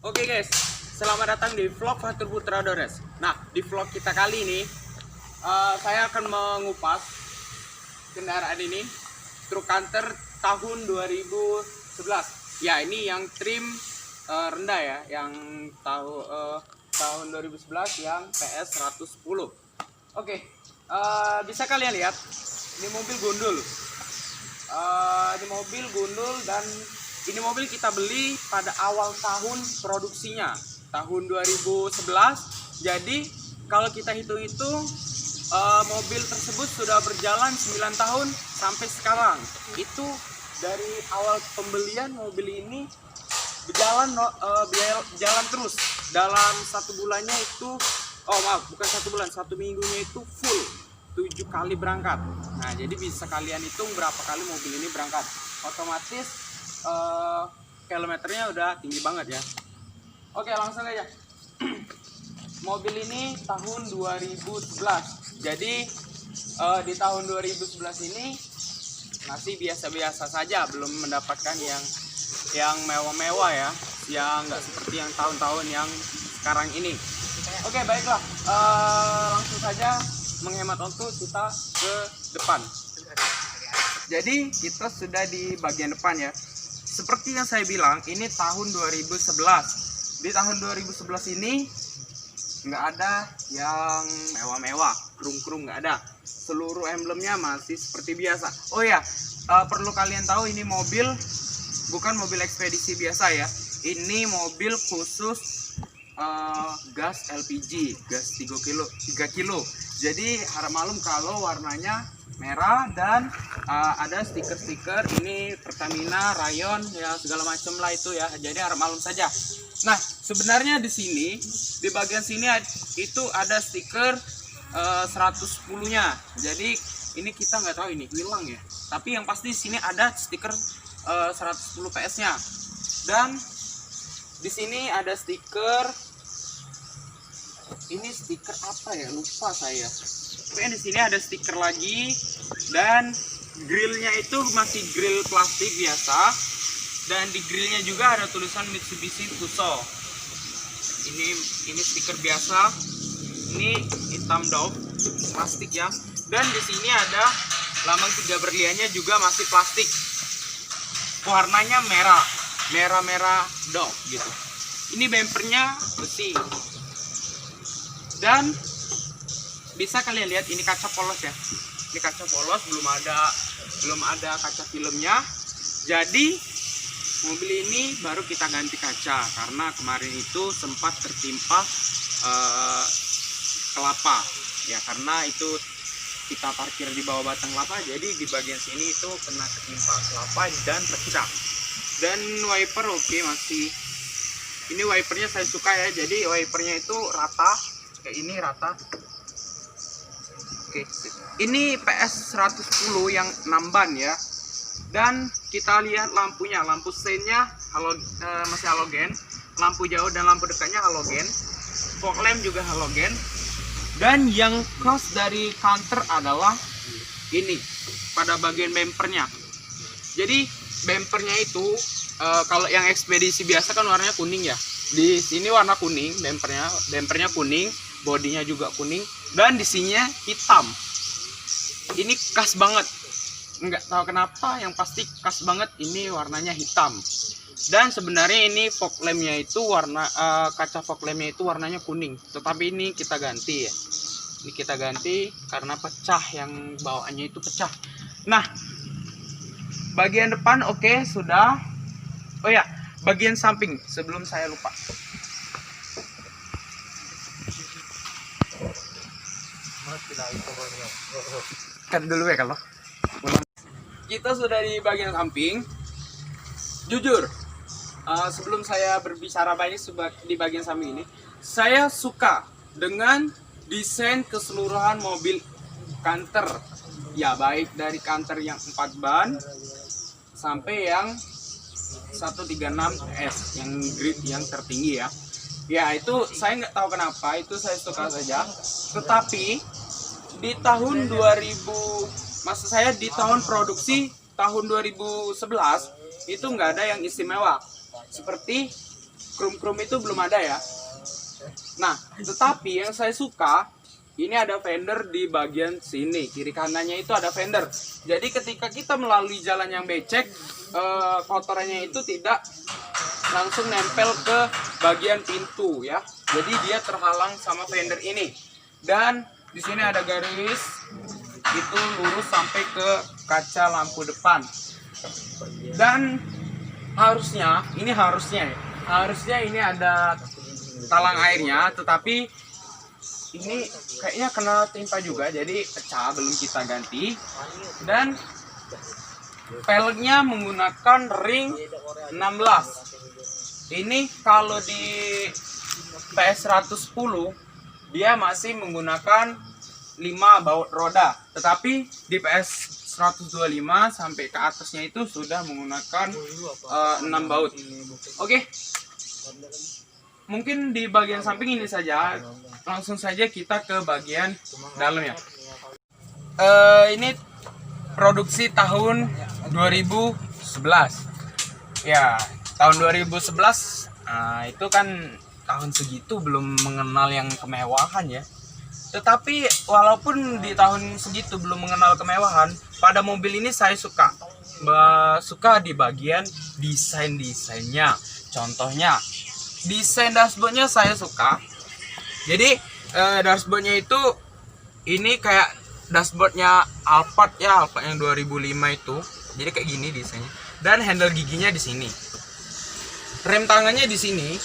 Oke guys, selamat datang di vlog Fatur Putra Dores. Nah, di vlog kita kali ini saya akan mengupas kendaraan ini, truk Canter tahun 2011. Ya, ini yang trim rendah ya, yang tahun 2011 yang PS 110. Oke, bisa kalian lihat ini mobil gundul. Ini mobil gundul dan ini mobil kita beli pada awal tahun produksinya, tahun 2011. Jadi kalau kita hitung-hitung mobil tersebut sudah berjalan 9 tahun sampai sekarang. Itu dari awal pembelian mobil ini jalan terus. Dalam satu bulannya itu, bukan satu bulan, satu minggunya itu full 7 kali berangkat. Nah, jadi bisa kalian hitung berapa kali mobil ini berangkat. Otomatis kilometernya udah tinggi banget ya. Oke, langsung aja. Mobil ini tahun 2011. Jadi di tahun 2011 ini masih biasa-biasa saja, belum mendapatkan yang mewah-mewah ya, yang nggak seperti yang tahun-tahun yang sekarang ini. Oke, baiklah, langsung saja menghemat waktu kita ke depan. Jadi kita sudah di bagian depan ya. Seperti yang saya bilang, ini tahun 2011. Di tahun 2011 ini nggak ada yang mewah-mewah, krum-krum nggak ada. Seluruh emblemnya masih seperti biasa. Oh ya, perlu kalian tahu ini mobil bukan mobil ekspedisi biasa ya. Ini mobil khusus gas LPG, gas 3 kilo. Jadi harap malum kalau warnanya merah dan ada stiker-stiker ini Pertamina, Rayon ya, segala macam lah itu ya. Jadi harap malum saja. Nah, sebenarnya di sini, di bagian sini itu ada stiker 110-nya. Jadi ini kita nggak tahu ini hilang ya. Tapi yang pasti di sini ada stiker 110 PS-nya. Dan di sini ada stiker, ini stiker apa ya? Lupa saya. Pokoknya di sini ada stiker lagi dan grillnya itu masih grill plastik biasa, dan di grillnya juga ada tulisan Mitsubishi Fuso. Ini stiker biasa, ini hitam Dove plastik ya, dan di sini ada lambang 3 berliannya juga masih plastik, warnanya merah Dove gitu. Ini bempernya besi dan bisa kalian lihat ini kaca polos ya. Ini kaca polos, belum ada kaca filmnya. Jadi mobil ini baru kita ganti kaca karena kemarin itu sempat tertimpa kelapa ya, karena itu kita parkir di bawah batang kelapa, jadi di bagian sini itu kena ketimpa kelapa dan pecah. Dan wiper oke, masih ini wipernya saya suka ya, jadi wipernya itu rata kayak ini, rata. Oke, ini PS 110 yang 6 ban ya. Dan kita lihat lampunya, lampu seinnya masih halogen, lampu jauh dan lampu dekatnya halogen, fog lamp juga halogen. Dan yang khas dari Canter adalah ini pada bagian bempernya. Jadi bempernya itu kalau yang ekspedisi biasa kan warnanya kuning ya. Di sini warna kuning, bempernya kuning, bodinya juga kuning, dan di sininya hitam. Ini khas banget, nggak tahu kenapa, yang pasti khas banget ini warnanya hitam. Dan sebenarnya ini fog lampnya itu kaca fog lampnya itu warnanya kuning, tetapi ini kita ganti ya. Ini kita ganti karena pecah, yang bawaannya itu pecah. Nah, bagian depan oke, sudah. Oh ya, bagian samping sebelum saya lupa. Kan dulu ya kalau kita sudah di bagian samping. Jujur, sebelum saya berbicara banyak di bagian samping ini, saya suka dengan desain keseluruhan mobil Canter ya, baik dari Canter yang 4 ban sampai yang 136S yang grid yang tertinggi ya. Ya, itu saya nggak tahu kenapa, itu saya suka saja. Tetapi di tahun 2000, maksud saya di tahun produksi tahun 2011 itu nggak ada yang istimewa seperti Chrome itu belum ada ya. Nah, tetapi yang saya suka ini ada fender di bagian sini, kiri kanannya itu ada fender. Jadi ketika kita melalui jalan yang becek, kotorannya itu tidak langsung nempel ke bagian pintu ya. Jadi dia terhalang sama fender ini. Dan di sini ada garis itu lurus sampai ke kaca lampu depan. Dan harusnya ini ada talang airnya, tetapi ini kayaknya kena timpa juga, jadi pecah, belum kita ganti. Dan peleknya menggunakan ring 16. Ini kalau di PS 110 dia masih menggunakan 5 baut roda, tetapi di PS 125 sampai ke atasnya itu sudah menggunakan 6 baut. Oke. Mungkin di bagian samping ini saja. Langsung saja kita ke bagian dalamnya. Ini produksi tahun 2011. Ya, tahun 2011 itu kan tahun segitu belum mengenal yang kemewahan ya. Tetapi walaupun di tahun segitu belum mengenal kemewahan, pada mobil ini saya suka di bagian desainnya. Contohnya desain dashboardnya saya suka. Jadi dashboardnya itu ini kayak dashboardnya Alphard ya, Alphard yang 2005 itu. Jadi kayak gini desainnya. Dan handle giginya di sini. Rem tangannya di sini.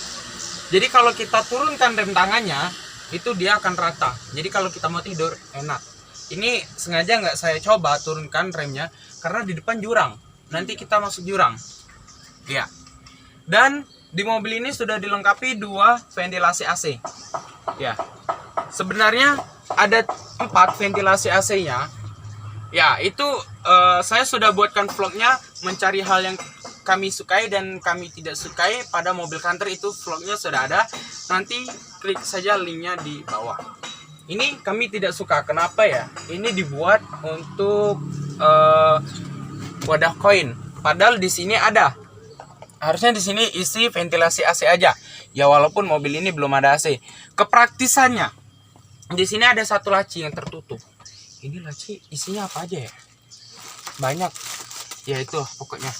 Jadi kalau kita turunkan rem tangannya, itu dia akan rata. Jadi kalau kita mau tidur enak. Ini sengaja nggak saya coba turunkan remnya karena di depan jurang. Nanti kita masuk jurang. Ya. Dan di mobil ini sudah dilengkapi 2 ventilasi AC. Ya. Sebenarnya ada 4 ventilasi AC-nya. Ya, itu saya sudah buatkan vlognya mencari hal yang kami sukai dan kami tidak sukai pada mobil Canter, itu vlognya sudah ada. Nanti klik saja linknya di bawah. Ini kami tidak suka. Kenapa ya? Ini dibuat untuk wadah koin. Padahal di sini ada. Harusnya di sini isi ventilasi AC aja. Ya walaupun mobil ini belum ada AC. Kepraktisannya, di sini ada satu laci yang tertutup. Ini laci isinya apa aja ya? Banyak. Ya itu pokoknya.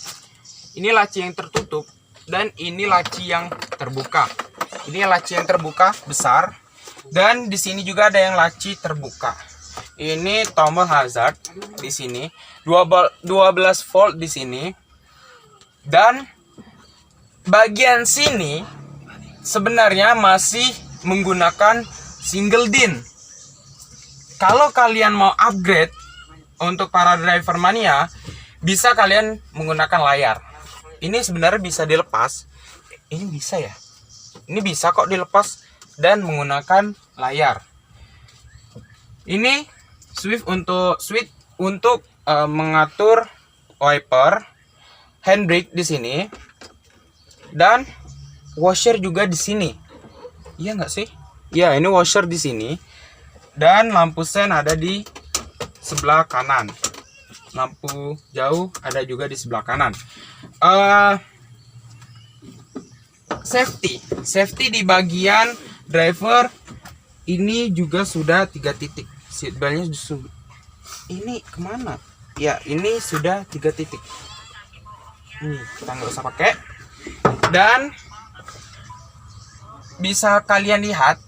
Ini laci yang tertutup dan ini laci yang terbuka. Ini laci yang terbuka besar dan di sini juga ada yang laci terbuka. Ini tombol hazard di sini, 12 volt di sini. Dan bagian sini sebenarnya masih menggunakan single din. Kalau kalian mau upgrade untuk para driver mania, bisa kalian menggunakan layar. Ini sebenarnya bisa dilepas. Ini bisa ya? Ini bisa kok dilepas dan menggunakan layar. Ini switch untuk mengatur wiper, handbrake di sini, dan washer juga di sini. Iya nggak sih? Ya, ini washer di sini. Dan lampu sen ada di sebelah kanan. Lampu jauh ada juga di sebelah kanan. Safety di bagian driver ini juga sudah 3 titik. Seatbeltnya sudah. Ini kemana? Ya, ini sudah 3 titik. Ini kita nggak usah pakai. Dan bisa kalian lihat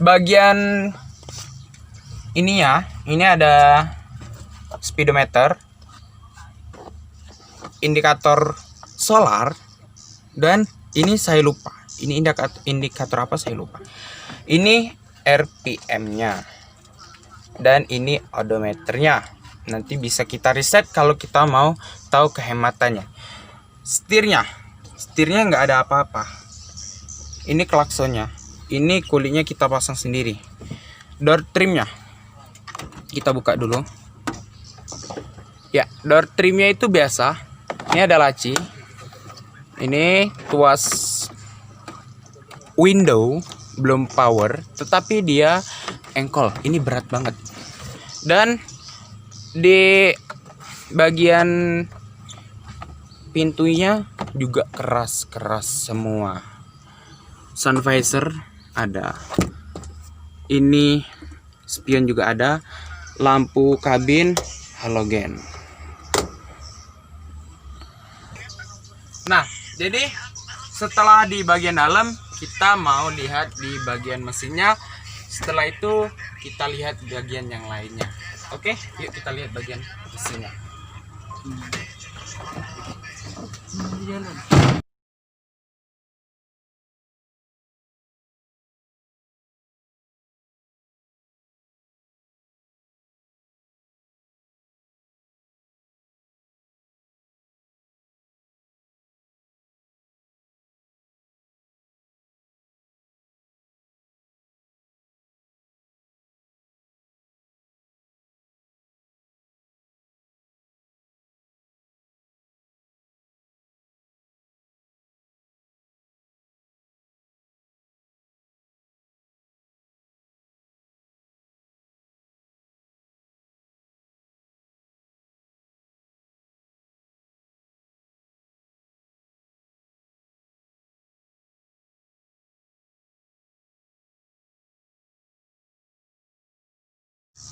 bagian ini ya, ini ada speedometer, indikator solar, dan ini saya lupa. Ini indikator apa saya lupa. Ini RPM-nya. Dan ini odometernya. Nanti bisa kita reset kalau kita mau tahu kehematannya. Setirnya nggak ada apa-apa. Ini klaksonnya. Ini kulitnya kita pasang sendiri. Door trimnya kita buka dulu. Ya, door trimnya itu biasa. Ini ada laci. Ini tuas window, belum power, tetapi dia engkol. Ini berat banget. Dan di bagian pintunya juga keras-keras semua. Sun visor ada. Ini spion juga ada. Lampu kabin halogen. Nah, jadi setelah di bagian dalam, kita mau lihat di bagian mesinnya. Setelah itu kita lihat bagian yang lainnya. Oke, yuk kita lihat bagian mesinnya.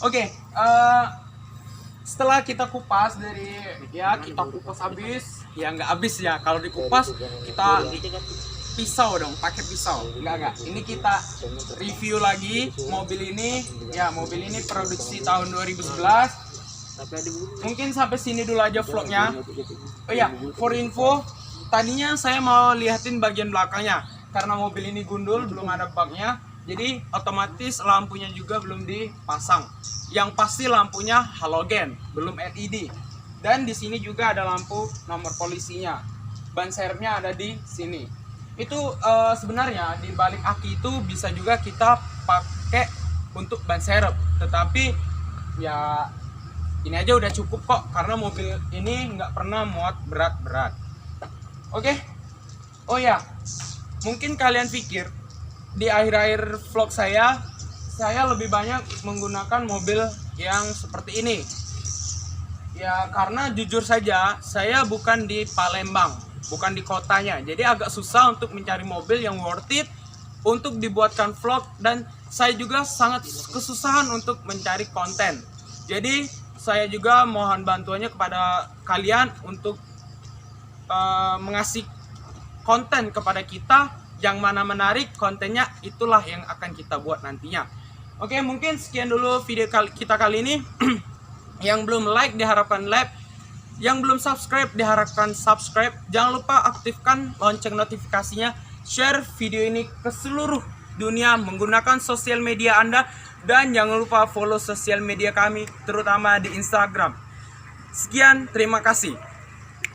Oke, setelah kita kupas kita kupas habis, ya nggak habis ya. Kalau dikupas kita pisau dong, pakai pisau. Enggak. Ini kita review lagi mobil ini. Ya, mobil ini produksi tahun 2011. Mungkin sampai sini dulu aja vlognya. Oh ya, for info, tadinya saya mau lihatin bagian belakangnya karena mobil ini gundul, belum ada baknya. Jadi otomatis lampunya juga belum dipasang. Yang pasti lampunya halogen, belum LED. Dan di sini juga ada lampu nomor polisinya. Ban serepnya ada di sini. Itu sebenarnya di balik aki itu bisa juga kita pakai untuk ban serep. Tetapi ya ini aja udah cukup kok, karena mobil ini nggak pernah muat berat-berat. Oke. Oh ya, mungkin kalian pikir di akhir-akhir vlog saya lebih banyak menggunakan mobil yang seperti ini. Ya karena jujur saja saya bukan di Palembang, bukan di kotanya. Jadi agak susah untuk mencari mobil yang worth it untuk dibuatkan vlog, dan saya juga sangat kesusahan untuk mencari konten. Jadi saya juga mohon bantuannya kepada kalian untuk mengasih konten kepada kita yang mana menarik, kontennya itulah yang akan kita buat nantinya. Oke, mungkin sekian dulu video kita kali ini. Yang belum like diharapkan like, yang belum subscribe diharapkan subscribe. Jangan lupa aktifkan lonceng notifikasinya, share video ini ke seluruh dunia menggunakan sosial media Anda, dan jangan lupa follow sosial media kami terutama di Instagram. Sekian, terima kasih.